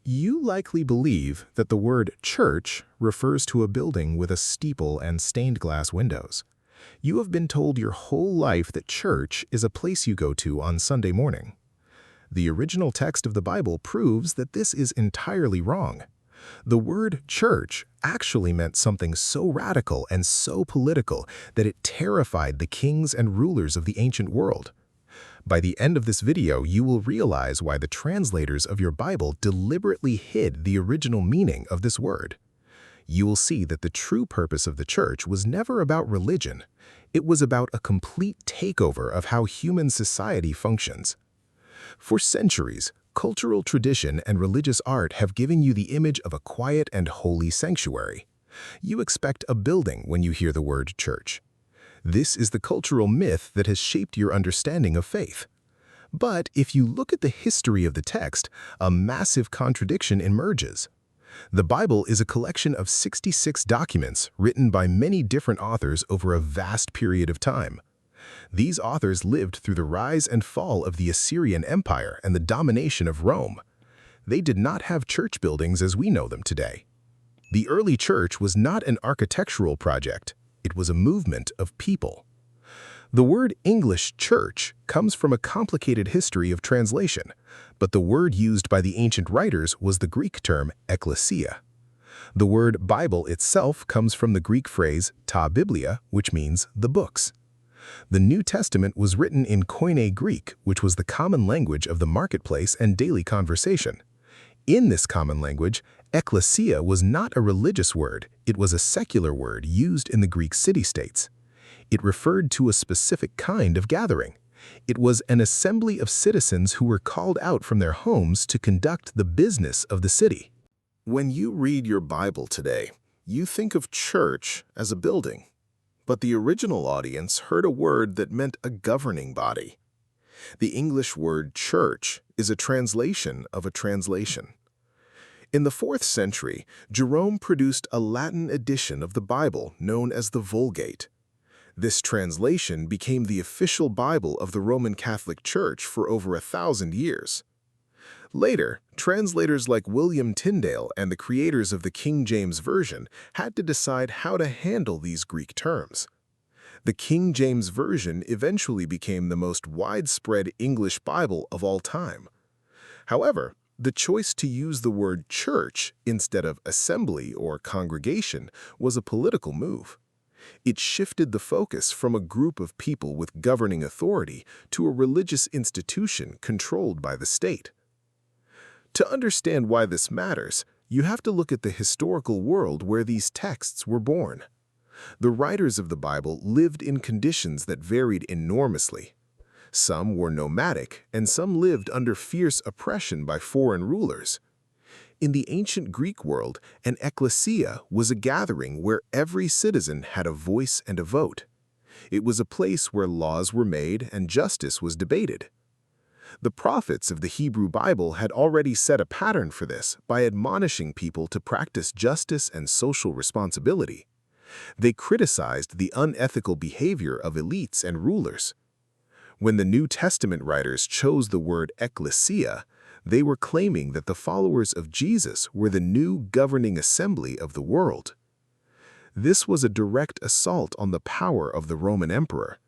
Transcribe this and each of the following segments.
You likely believe that the word church refers to a building with a steeple and stained glass windows. You have been told your whole life that church is a place you go to on Sunday morning. The original text of the Bible proves that this is entirely wrong. The word church actually meant something so radical and so political that it terrified the kings and rulers of the ancient world. By the end of this video, you will realize why the translators of your Bible deliberately hid the original meaning of this word. You will see that the true purpose of the church was never about religion. It was about a complete takeover of how human society functions. For centuries, cultural tradition and religious art have given you the image of a quiet and holy sanctuary. You expect a building when you hear the word church. This is the cultural myth that has shaped your understanding of faith. But if you look at the history of the text, a massive contradiction emerges. The Bible is a collection of 66 documents written by many different authors over a vast period of time. These authors lived through the rise and fall of the Assyrian Empire and the domination of Rome. They did not have church buildings as we know them today. The early church was not an architectural project. It was a movement of people. The word English church comes from a complicated history of translation, but the word used by the ancient writers was the Greek term Ekklesia. The word Bible itself comes from the Greek phrase ta biblia, which means the books. The New Testament was written in Koine Greek, which was the common language of the marketplace and daily conversation. In this common language, Ecclesia was not a religious word, it was a secular word used in the Greek city-states. It referred to a specific kind of gathering. It was an assembly of citizens who were called out from their homes to conduct the business of the city. When you read your Bible today, you think of church as a building. But the original audience heard a word that meant a governing body. The English word church is a translation of a translation. In the 4th century, Jerome produced a Latin edition of the Bible known as the Vulgate. This translation became the official Bible of the Roman Catholic Church for over 1,000 years. Later, translators like William Tyndale and the creators of the King James Version had to decide how to handle these Greek terms. The King James Version eventually became the most widespread English Bible of all time. However, the choice to use the word church instead of assembly or congregation was a political move. It shifted the focus from a group of people with governing authority to a religious institution controlled by the state. To understand why this matters, you have to look at the historical world where these texts were born. The writers of the Bible lived in conditions that varied enormously. Some were nomadic, and some lived under fierce oppression by foreign rulers. In the ancient Greek world, an ecclesia was a gathering where every citizen had a voice and a vote. It was a place where laws were made and justice was debated. The prophets of the Hebrew Bible had already set a pattern for this by admonishing people to practice justice and social responsibility. They criticized the unethical behavior of elites and rulers. When the New Testament writers chose the word Ecclesia, they were claiming that the followers of Jesus were the new governing assembly of the world. This was a direct assault on the power of the Roman emperor.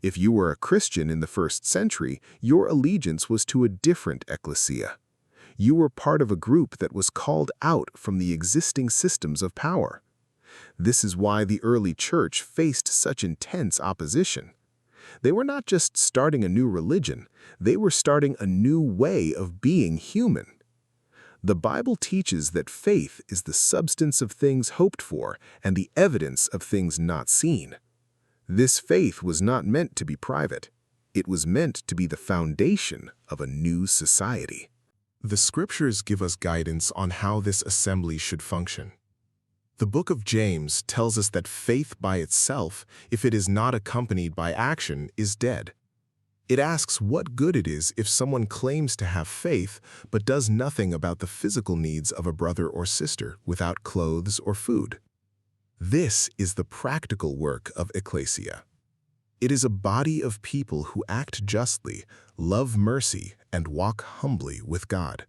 If you were a Christian in the 1st century, your allegiance was to a different ecclesia. You were part of a group that was called out from the existing systems of power. This is why the early church faced such intense opposition. They were not just starting a new religion, they were starting a new way of being human. The Bible teaches that faith is the substance of things hoped for and the evidence of things not seen. This faith was not meant to be private. It was meant to be the foundation of a new society. The scriptures give us guidance on how this assembly should function. The book of James tells us that faith by itself, if it is not accompanied by action, is dead. It asks what good it is if someone claims to have faith but does nothing about the physical needs of a brother or sister without clothes or food. This is the practical work of Ecclesia. It is a body of people who act justly, love mercy, and walk humbly with God.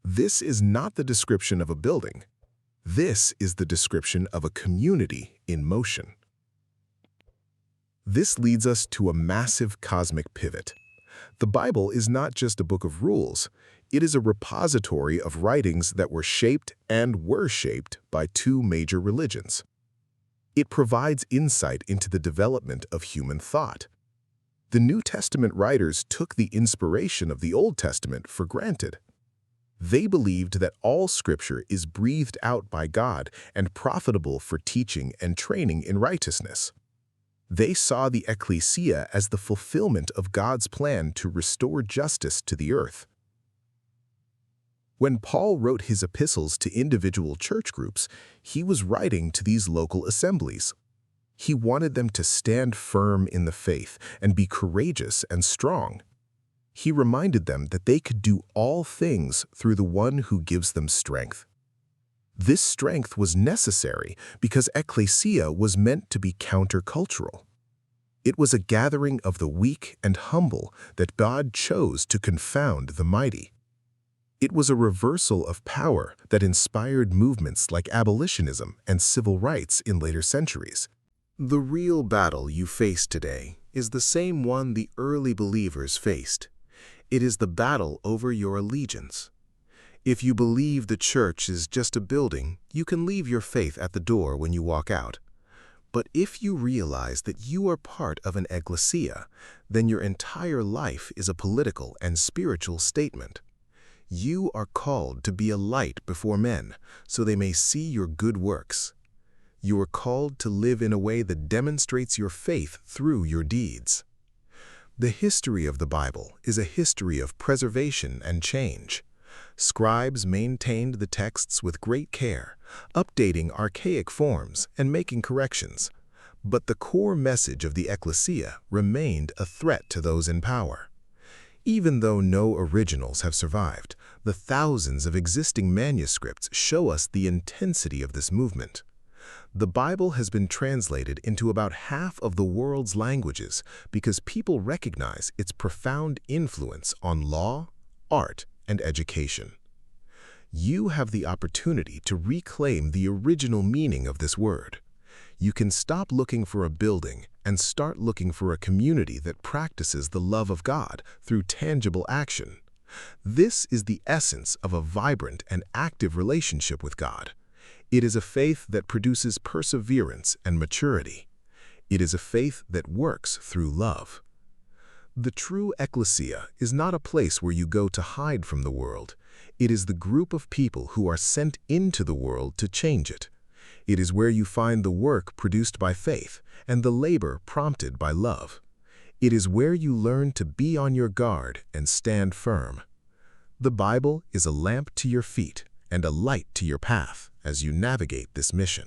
This is not the description of a building. This is the description of a community in motion. This leads us to a massive cosmic pivot. The Bible is not just a book of rules. It is a repository of writings that were shaped by two major religions. It provides insight into the development of human thought. The New Testament writers took the inspiration of the Old Testament for granted. They believed that all Scripture is breathed out by God and profitable for teaching and training in righteousness. They saw the Ecclesia as the fulfillment of God's plan to restore justice to the earth. When Paul wrote his epistles to individual church groups, he was writing to these local assemblies. He wanted them to stand firm in the faith and be courageous and strong. He reminded them that they could do all things through the one who gives them strength. This strength was necessary because Ekklesia was meant to be countercultural. It was a gathering of the weak and humble that God chose to confound the mighty. It was a reversal of power that inspired movements like abolitionism and civil rights in later centuries. The real battle you face today is the same one the early believers faced. It is the battle over your allegiance. If you believe the church is just a building, you can leave your faith at the door when you walk out. But if you realize that you are part of an ecclesia, then your entire life is a political and spiritual statement. You are called to be a light before men, so they may see your good works. You are called to live in a way that demonstrates your faith through your deeds. The history of the Bible is a history of preservation and change. Scribes maintained the texts with great care, updating archaic forms and making corrections. But the core message of the Ecclesia remained a threat to those in power. Even though no originals have survived, the thousands of existing manuscripts show us the intensity of this movement. The Bible has been translated into about half of the world's languages because people recognize its profound influence on law, art, and education. You have the opportunity to reclaim the original meaning of this word. You can stop looking for a building and start looking for a community that practices the love of God through tangible action. This is the essence of a vibrant and active relationship with God. It is a faith that produces perseverance and maturity. It is a faith that works through love. The true Ecclesia is not a place where you go to hide from the world. It is the group of people who are sent into the world to change it. It is where you find the work produced by faith and the labor prompted by love. It is where you learn to be on your guard and stand firm. The Bible is a lamp to your feet and a light to your path as you navigate this mission.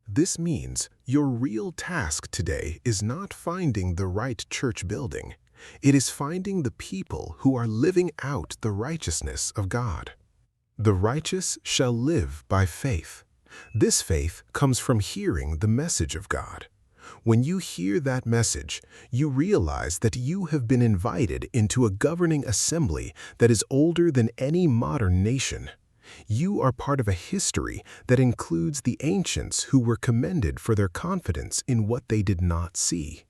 This means your real task today is not finding the right church building. It is finding the people who are living out the righteousness of God. The righteous shall live by faith. This faith comes from hearing the message of God. When you hear that message, you realize that you have been invited into a governing assembly that is older than any modern nation. You are part of a history that includes the ancients who were commended for their confidence in what they did not see.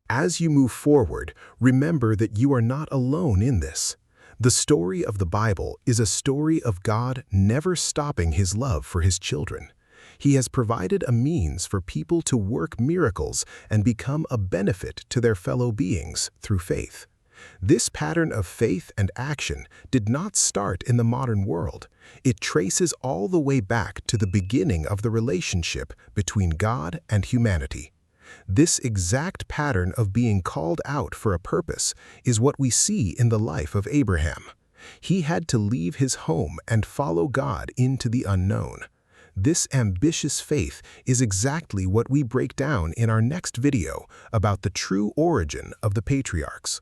As you move forward, remember that you are not alone in this. The story of the Bible is a story of God never stopping His love for His children. He has provided a means for people to work miracles and become a benefit to their fellow beings through faith. This pattern of faith and action did not start in the modern world. It traces all the way back to the beginning of the relationship between God and humanity. This exact pattern of being called out for a purpose is what we see in the life of Abraham. He had to leave his home and follow God into the unknown. This ambitious faith is exactly what we break down in our next video about the true origin of the patriarchs.